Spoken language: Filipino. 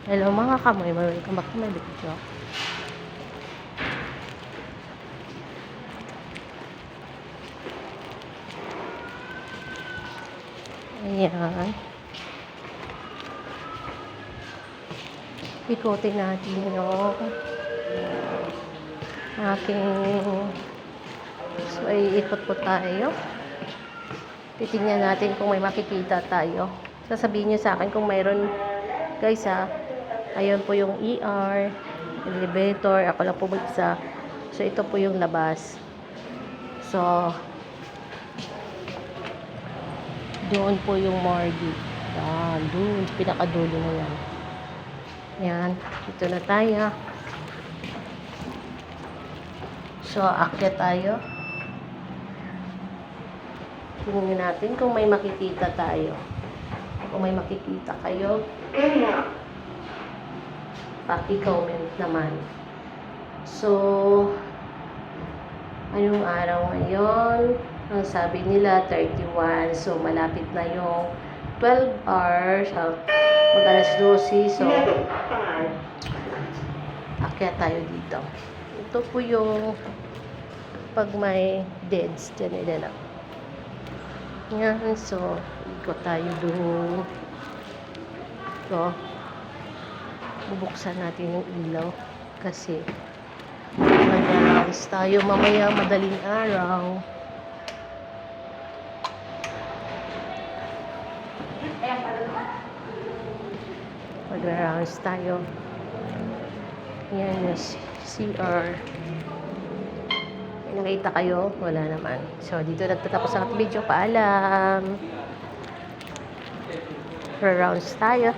Hello mga kamoy, welcome back to my video. Ayan. Ikutin natin yung aking so iikot po tayo. Titingnan natin kung may makikita tayo. Sasabihin nyo sa akin kung mayroon, guys ha. Ayun po yung ER, elevator, ako lang po mag-isa. So ito po yung labas. So doon po yung morgue. Yan, doon, pinakadulo na yan. Yan, dito na tayo. So, akyat tayo. Tingnan natin kung may makikita tayo. Kung may makikita kayo, paki-comment naman. So, anong araw ngayon? Ang sabi nila 31. So malapit na yung 12 hours. Mag-alas 12. So akyat tayo dito. Ito po yung pag may deads dyan nila lang. Yan. So ikot tayo doon. So bubuksan natin yung ilaw kasi mag-alas tayo mamaya madaling araw. Mag-rounds tayo. Yan yung CR. May nakita kayo? Wala naman. So, dito nagtatapos ang video. Paalam. Rounds tayo.